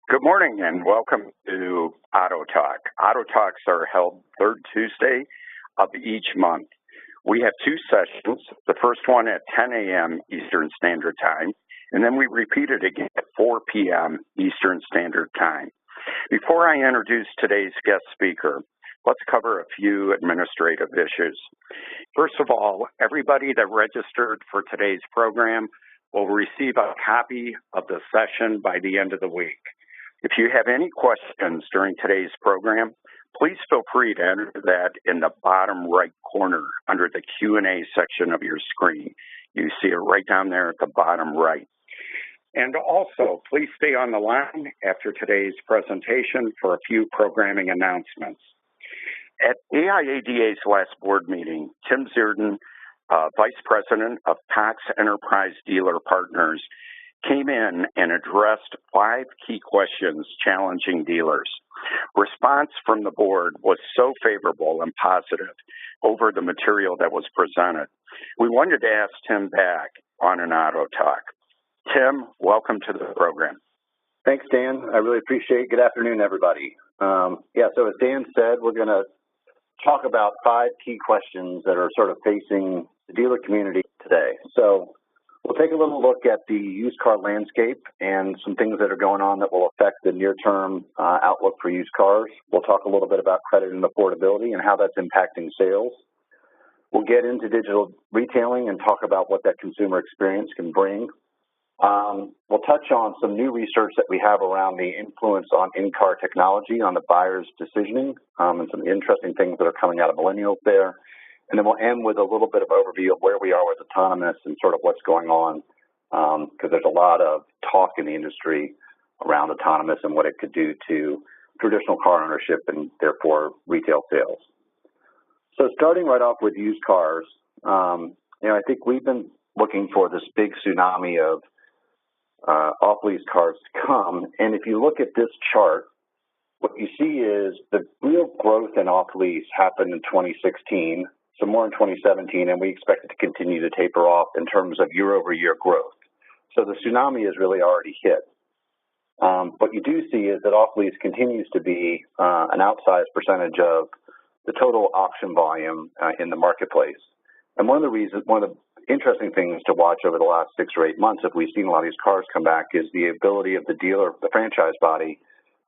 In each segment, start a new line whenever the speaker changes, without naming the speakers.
Good morning and welcome to AutoTalk. AutoTalks are held third Tuesday of each month. We have two sessions, the first one at 10 a.m. Eastern Standard Time, and then we repeat it again at 4 p.m. Eastern Standard Time. Before I introduce today's guest speaker, let's cover a few administrative issues. First of all, everybody that registered for today's program will receive a copy of the session by the end of the week. If you have any questions during today's program, please feel free to enter that in the bottom right corner under the Q&A section of your screen. You see it right down there at the bottom right. And also, please stay on the line after today's presentation for a few programming announcements. At AIADA's last board meeting, Tim Zierden, Vice President of Cox Enterprise Dealer Partners, came in and addressed 5 key questions challenging dealers. Response from the board was so favorable and positive over the material that was presented. We wanted to ask Tim back on an AutoTalk. Tim, welcome to the program.
Thanks, Dan. I really appreciate it. Good afternoon, everybody. So as Dan said, we're going to talk about 5 key questions that are sort of facing the dealer community today. So we'll take a little look at the used car landscape and some things that are going on that will affect the near-term outlook for used cars. We'll talk a little bit about credit and affordability and how that's impacting sales. We'll get into digital retailing and talk about what that consumer experience can bring. We'll touch on some new research that we have around the influence on in-car technology on the buyer's decisioning and some interesting things that are coming out of millennials there. And then we'll end with a little bit of overview of where we are with autonomous and sort of what's going on, because there's a lot of talk in the industry around autonomous and what it could do to traditional car ownership and therefore retail sales. So starting right off with used cars, I think we've been looking for this big tsunami of off-lease cars to come. And if you look at this chart, what you see is the real growth in off-lease happened in 2016, some more in 2017, and we expect it to continue to taper off in terms of year-over-year growth. So the tsunami has really already hit. What you do see is that off-lease continues to be an outsized percentage of the total auction volume in the marketplace. And one of the interesting things to watch over the last 6 or 8 months, if we've seen a lot of these cars come back, is the ability of the dealer, the franchise body,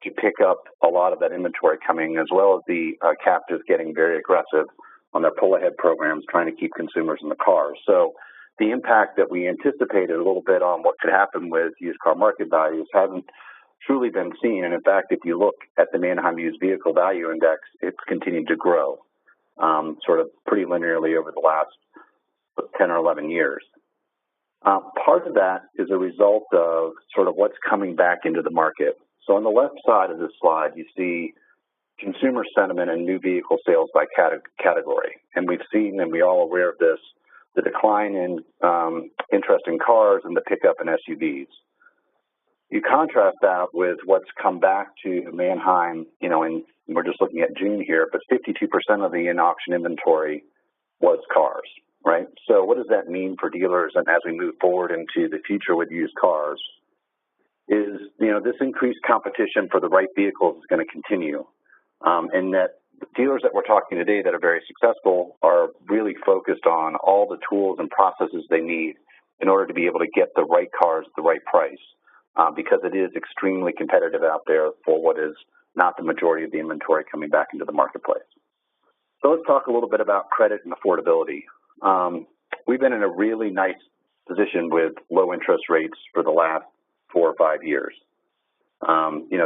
to pick up a lot of that inventory coming, as well as the captives getting very aggressive on their pull-ahead programs, trying to keep consumers in the cars. So the impact that we anticipated a little bit on what could happen with used car market values hasn't truly been seen. And in fact, if you look at the Manheim Used Vehicle Value Index, it's continued to grow sort of pretty linearly over the last 10 or 11 years. Part of that is a result of sort of what's coming back into the market. So on the left side of this slide, you see consumer sentiment and new vehicle sales by category. And we've seen, and we're all aware of this, the decline in interest in cars and the pickup in SUVs. You contrast that with what's come back to Manheim, and we're just looking at June here, but 52% of the in-auction inventory was cars, right? So what does that mean for dealers and as we move forward into the future with used cars is, this increased competition for the right vehicles is going to continue. And that the dealers that we're talking today that are very successful are really focused on all the tools and processes they need in order to be able to get the right cars at the right price, because it is extremely competitive out there for what is not the majority of the inventory coming back into the marketplace. So let's talk a little bit about credit and affordability. We've been in a really nice position with low interest rates for the last 4 or 5 years.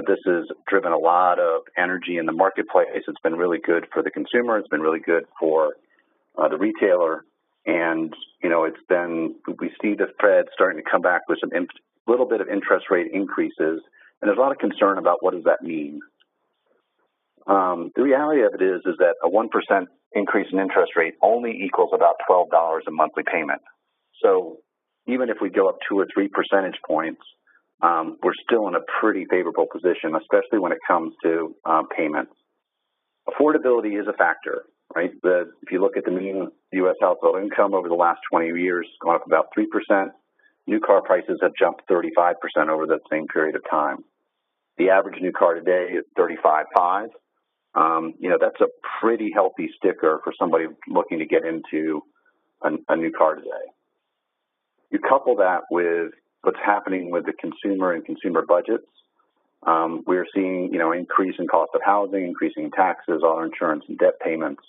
This has driven a lot of energy in the marketplace. It's been really good for the consumer. It's been really good for the retailer. And, we see the Fed starting to come back with some little bit of interest rate increases. And there's a lot of concern about what does that mean. The reality of it is that a 1% increase in interest rate only equals about $12 a monthly payment. So even if we go up 2 or 3 percentage points, we're still in a pretty favorable position, especially when it comes to payments. Affordability is a factor, right? If you look at the mean U.S. household income over the last 20 years, it's gone up about 3%. New car prices have jumped 35% over that same period of time. The average new car today is $35,500. That's a pretty healthy sticker for somebody looking to get into a new car today. You couple that with what's happening with the consumer and consumer budgets. We're seeing, increase in cost of housing, increasing taxes, auto insurance, and debt payments.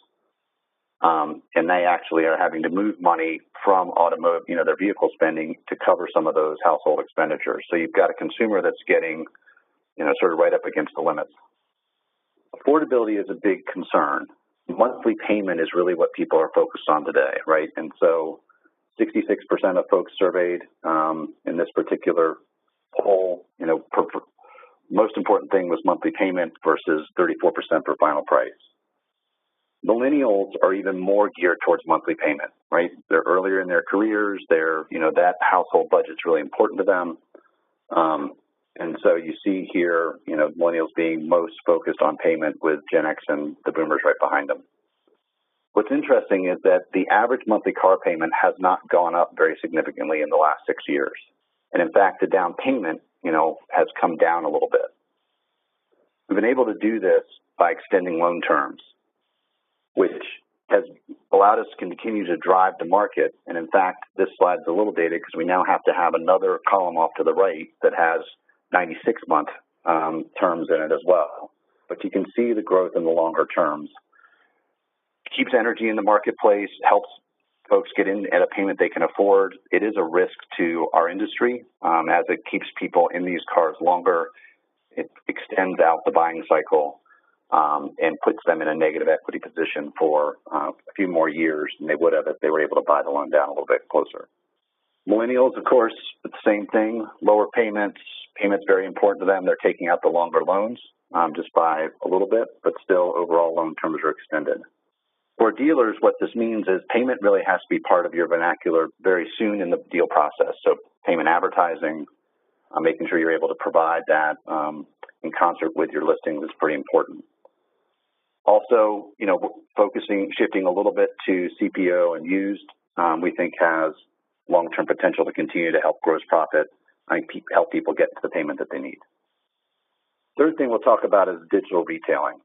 And they actually are having to move money from automotive, their vehicle spending to cover some of those household expenditures. So you've got a consumer that's getting, sort of right up against the limits. Affordability is a big concern. Monthly payment is really what people are focused on today, right? And so 66% of folks surveyed in this particular poll, most important thing was monthly payment versus 34% for final price. Millennials are even more geared towards monthly payment, right? They're earlier in their careers. That household budget's really important to them. And so you see here, millennials being most focused on payment with Gen X and the boomers right behind them. What's interesting is that the average monthly car payment has not gone up very significantly in the last 6 years. And in fact, the down payment, has come down a little bit. We've been able to do this by extending loan terms, which has allowed us to continue to drive the market. And in fact, this slide's a little dated because we now have to have another column off to the right that has 96-month terms in it as well. But you can see the growth in the longer terms. Keeps energy in the marketplace, helps folks get in at a payment they can afford. It is a risk to our industry as it keeps people in these cars longer. It extends out the buying cycle and puts them in a negative equity position for a few more years than they would have if they were able to buy the loan down a little bit closer. Millennials, of course, it's the same thing. Lower payments. Payment's very important to them. They're taking out the longer loans just by a little bit, but still overall loan terms are extended. For dealers, what this means is payment really has to be part of your vernacular very soon in the deal process. So payment advertising, making sure you're able to provide that in concert with your listings is pretty important. Also, shifting a little bit to CPO and used, we think has long-term potential to continue to help gross profit and help people get to the payment that they need. Third thing we'll talk about is digital retailing.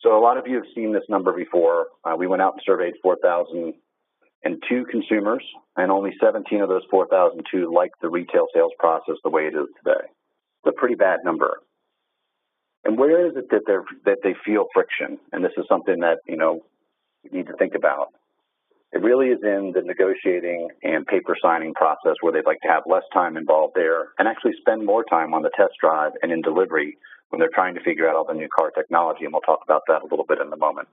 So a lot of you have seen this number before. We went out and surveyed 4,002 consumers, and only 17 of those 4,002 liked the retail sales process the way it is today. It's a pretty bad number. And where is it that they feel friction? And this is something that, you need to think about. It really is in the negotiating and paper signing process where they'd like to have less time involved there and actually spend more time on the test drive and in delivery when they're trying to figure out all the new car technology, and we'll talk about that a little bit in a moment.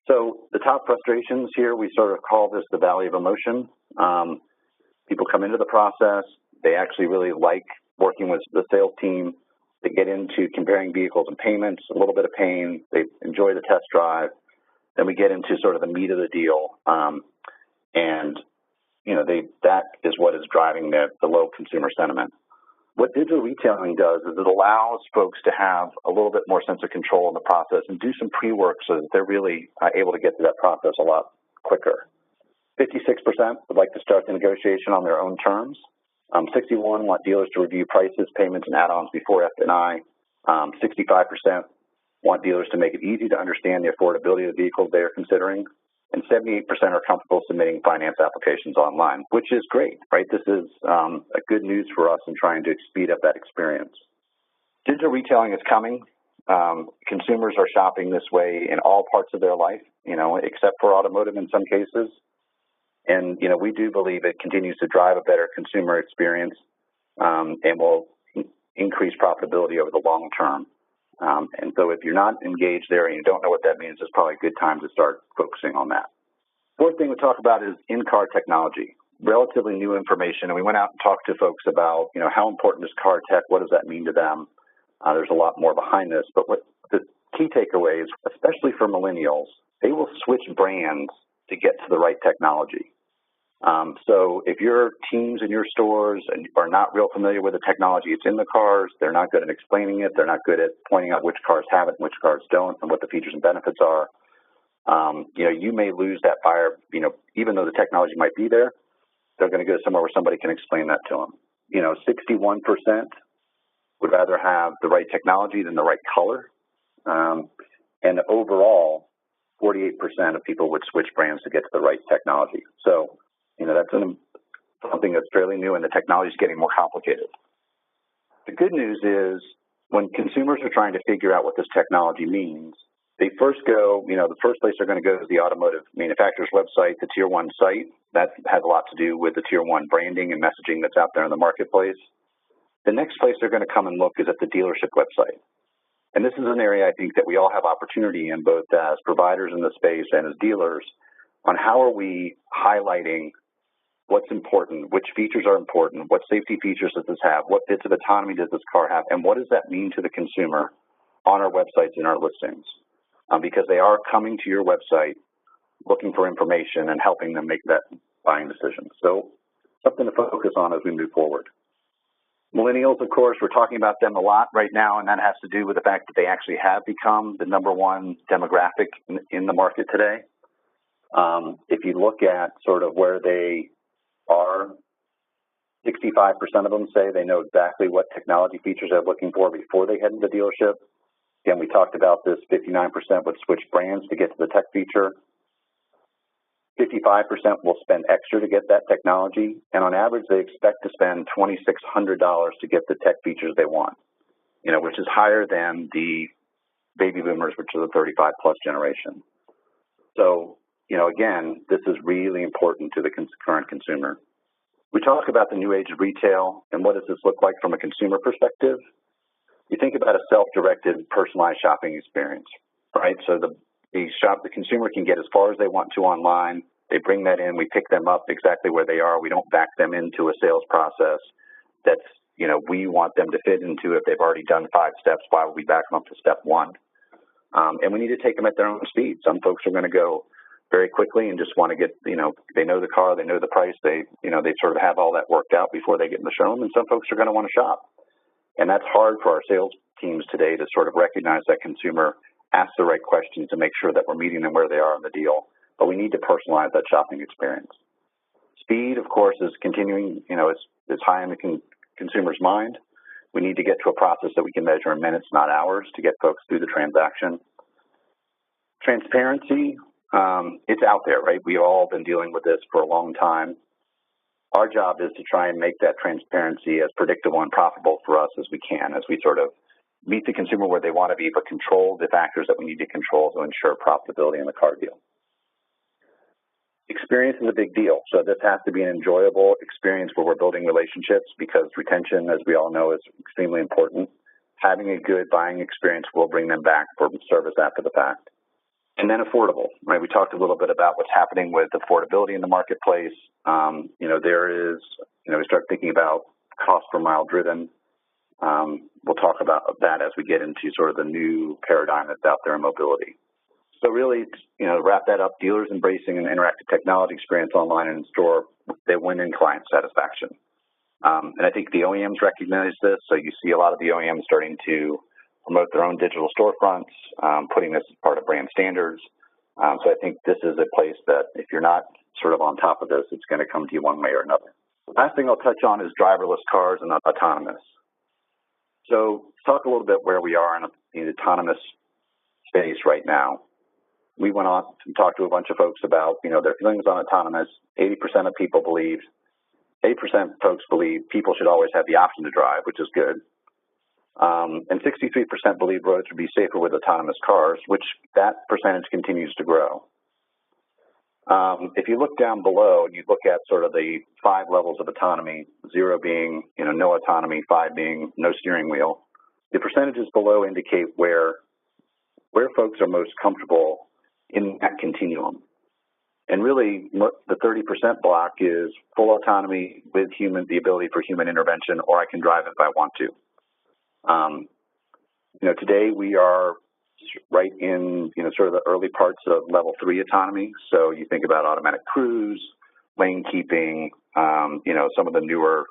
So the top frustrations here, we sort of call this the valley of emotion. People come into the process. They actually really like working with the sales team. They get into comparing vehicles and payments, a little bit of pain. They enjoy the test drive. Then we get into sort of the meat of the deal. That is what is driving the low consumer sentiment. What digital retailing does is it allows folks to have a little bit more sense of control in the process and do some pre-work so that they're really able to get to that process a lot quicker. 56% would like to start the negotiation on their own terms. 61% want dealers to review prices, payments, and add-ons before F&I. 65% want dealers to make it easy to understand the affordability of the vehicles they are considering. And 78% are comfortable submitting finance applications online, which is great, right? This is a good news for us in trying to speed up that experience. Digital retailing is coming. Consumers are shopping this way in all parts of their life, except for automotive in some cases. And, we do believe it continues to drive a better consumer experience and will increase profitability over the long term. And so if you're not engaged there and you don't know what that means, it's probably a good time to start focusing on that. Fourth thing we talk about is in-car technology, relatively new information. And we went out and talked to folks about, how important is car tech? What does that mean to them? There's a lot more behind this. But what the key takeaways, especially for millennials, they will switch brands to get to the right technology. So if your teams in your stores are not real familiar with the technology, it's in the cars, they're not good at explaining it, they're not good at pointing out which cars have it and which cars don't and what the features and benefits are, you may lose that buyer, even though the technology might be there, they're going to go somewhere where somebody can explain that to them. 61% would rather have the right technology than the right color. And overall, 48% of people would switch brands to get to the right technology. So, that's something that's fairly new, and the technology is getting more complicated. The good news is when consumers are trying to figure out what this technology means, they first go, the first place they're going to go is the automotive manufacturer's website, the Tier 1 site. That has a lot to do with the Tier 1 branding and messaging that's out there in the marketplace. The next place they're going to come and look is at the dealership website. And this is an area I think that we all have opportunity in, both as providers in the space and as dealers, on how are we highlighting what's important, which features are important, what safety features does this have, what bits of autonomy does this car have, and what does that mean to the consumer on our websites and our listings? Because they are coming to your website looking for information and helping them make that buying decision. So something to focus on as we move forward. Millennials, of course, we're talking about them a lot right now, and that has to do with the fact that they actually have become the #1 demographic in the market today. If you look at sort of where they are, 65% of them say they know exactly what technology features they're looking for before they head into the dealership. Again, we talked about this, 59% would switch brands to get to the tech feature. 55% will spend extra to get that technology, and on average, they expect to spend $2,600 to get the tech features they want, which is higher than the baby boomers, which are the 35-plus generation. So, again, this is really important to the current consumer. We talk about the new age of retail, and what does this look like from a consumer perspective? You think about a self-directed, personalized shopping experience, right? So the consumer can get as far as they want to online. They bring that in. We pick them up exactly where they are. We don't back them into a sales process that's, we want them to fit into. If they've already done 5 steps, why would we back them up to step 1? And we need to take them at their own speed. Some folks are going to go very quickly and just want to get, they know the car, they know the price, they sort of have all that worked out before they get in the showroom. And some folks are going to want to shop. And that's hard for our sales teams today to sort of recognize that consumer, ask the right questions to make sure that we're meeting them where they are in the deal. But we need to personalize that shopping experience. Speed, of course, is continuing, it's high in the consumer's mind. We need to get to a process that we can measure in minutes, not hours, to get folks through the transaction. Transparency, it's out there, right? We've all been dealing with this for a long time. Our job is to try and make that transparency as predictable and profitable for us as we can, as we sort of meet the consumer where they want to be, but control the factors that we need to control to ensure profitability in the car deal. Experience is a big deal. So this has to be an enjoyable experience where we're building relationships, because retention, as we all know, is extremely important. Having a good buying experience will bring them back for service after the fact. And then affordable, right? We talked a little bit about what's happening with affordability in the marketplace. There is, we start thinking about cost per mile driven. We'll talk about that as we get into sort of the new paradigm that's out there in mobility. So really, to wrap that up, dealers embracing an interactive technology experience online and in store, they win in client satisfaction. And I think the OEMs recognize this. So you see a lot of the OEMs starting to promote their own digital storefronts, putting this as part of brand standards. So I think this is a place that if you're not sort of on top of this, it's going to come to you one way or another. The last thing I'll touch on is driverless cars and autonomous. So let's talk a little bit where we are in the autonomous space right now. We went on and talked to a bunch of folks about, their feelings on autonomous. 80% of people believe, 8% folks believe people should always have the option to drive, which is good. And 63% believe roads would be safer with autonomous cars, which that percentage continues to grow. If you look down below and you look at sort of the 5 levels of autonomy, 0 being, no autonomy, 5 being no steering wheel, the percentages below indicate where folks are most comfortable in that continuum. And really, the 30% block is full autonomy with the ability for human intervention, or I can drive if I want to. Today we are right in, sort of the early parts of level 3 autonomy. So you think about automatic cruise, lane keeping, some of the newer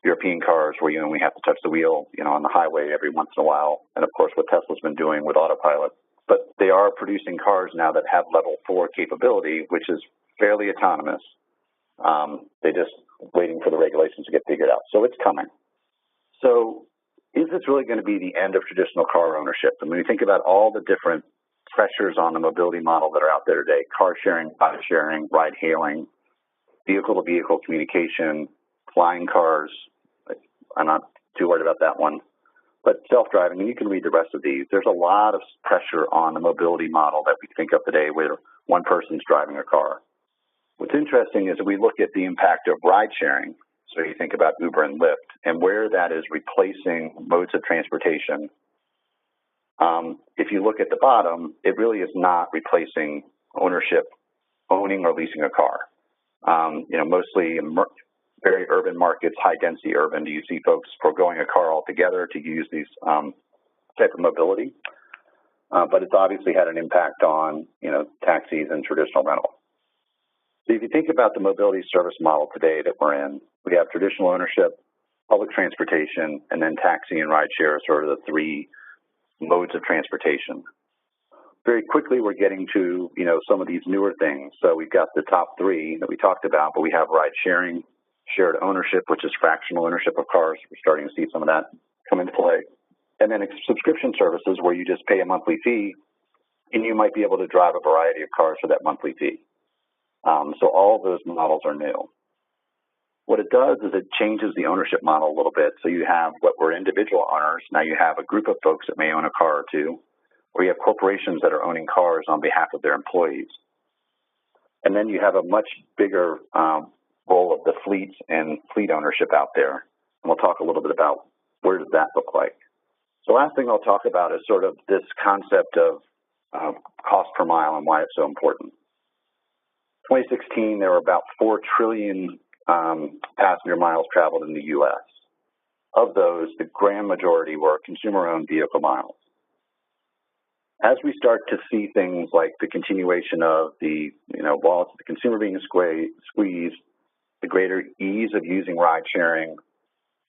European cars where you only have to touch the wheel, on the highway every once in a while. And of course, what Tesla's been doing with autopilot. But they are producing cars now that have level 4 capability, which is fairly autonomous. They're just waiting for the regulations to get figured out. So it's coming. So is this really going to be the end of traditional car ownership? And when you think about all the different pressures on the mobility model that are out there today, car sharing, bike sharing, ride hailing, vehicle-to-vehicle communication, flying cars, I'm not too worried about that one, but self-driving, and you can read the rest of these. There's a lot of pressure on the mobility model that we think of today where one person's driving a car. What's interesting is we look at the impact of ride sharing. So you think about Uber and Lyft and where that is replacing modes of transportation. If you look at the bottom, it really is not replacing ownership, owning or leasing a car. Mostly in very urban markets, high-density urban, do you see folks foregoing a car altogether to use these type of mobility? But it's obviously had an impact on, taxis and traditional rental. So if you think about the mobility service model today that we're in, we have traditional ownership, public transportation, and then taxi and rideshare are sort of the three modes of transportation. Very quickly, we're getting to, some of these newer things. So we've got the top three that we talked about, but we have ride sharing, shared ownership, which is fractional ownership of cars. We're starting to see some of that come into play. And then subscription services where you just pay a monthly fee and you might be able to drive a variety of cars for that monthly fee. So all of those models are new. What it does is it changes the ownership model a little bit. So you have what were individual owners. Now you have a group of folks that may own a car or two, or you have corporations that are owning cars on behalf of their employees. And then you have a much bigger role of the fleets and fleet ownership out there. And we'll talk a little bit about where does that look like. So last thing I'll talk about is sort of this concept of cost per mile and why it's so important. 2016, there were about 4 trillion passenger miles traveled in the U.S. Of those, the grand majority were consumer-owned vehicle miles. As we start to see things like the continuation of the, wallets of the consumer being squeezed, the greater ease of using ride sharing,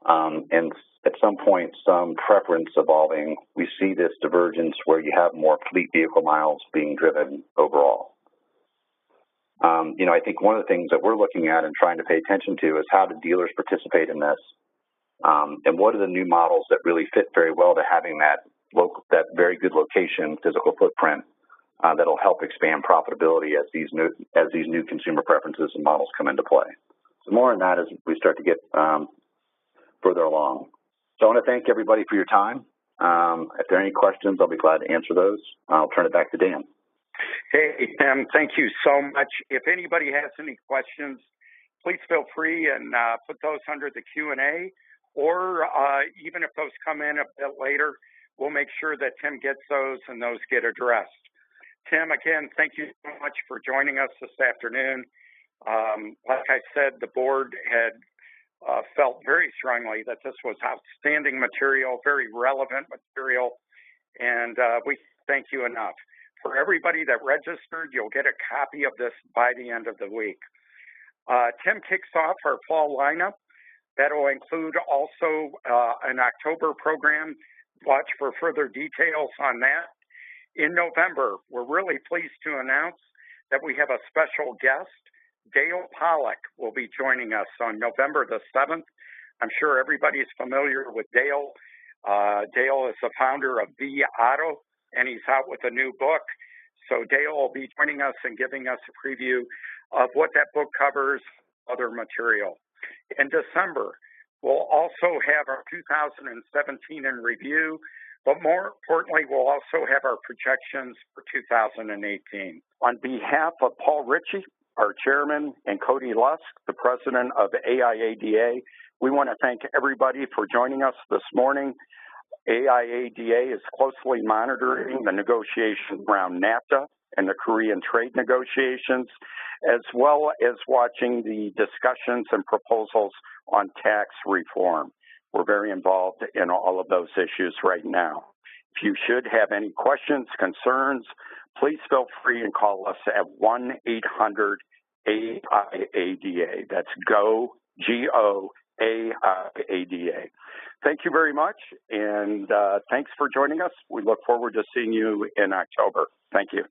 and at some point some preference evolving, we see this divergence where you have more fleet vehicle miles being driven overall. I think one of the things that we're looking at and trying to pay attention to is how do dealers participate in this, and what are the new models that really fit very well to having that very good location, physical footprint that'll help expand profitability as these new consumer preferences and models come into play. So more on that as we start to get further along. So I want to thank everybody for your time. If there are any questions, I'll be glad to answer those. I'll turn it back to Dan.
Hey, Tim, thank you so much. If anybody has any questions, please feel free and put those under the Q&A, or even if those come in a bit later, we'll make sure that Tim gets those and those get addressed. Tim, again, thank you so much for joining us this afternoon. Like I said, the board had felt very strongly that this was outstanding material, very relevant material, and we thank you enough. For everybody that registered, you'll get a copy of this by the end of the week. Tim kicks off our fall lineup. That'll include also an October program. Watch for further details on that. In November, we're really pleased to announce that we have a special guest. Dale Pollack will be joining us on November the 7th. I'm sure everybody's familiar with Dale. Dale is the founder of Auto, and he's out with a new book. So Dale will be joining us and giving us a preview of what that book covers, other material. In December, we'll also have our 2017 in review, but more importantly, we'll also have our projections for 2018. On behalf of Paul Ritchie, our chairman, and Cody Lusk, the president of AIADA, we want to thank everybody for joining us this morning. AIADA is closely monitoring the negotiations around NAFTA and the Korean trade negotiations, as well as watching the discussions and proposals on tax reform. We're very involved in all of those issues right now. If you should have any questions, concerns, please feel free and call us at 1-800-AIADA. That's GO, G-O-A-I-A-D-A. Thank you very much, and thanks for joining us. We look forward to seeing you in October. Thank you.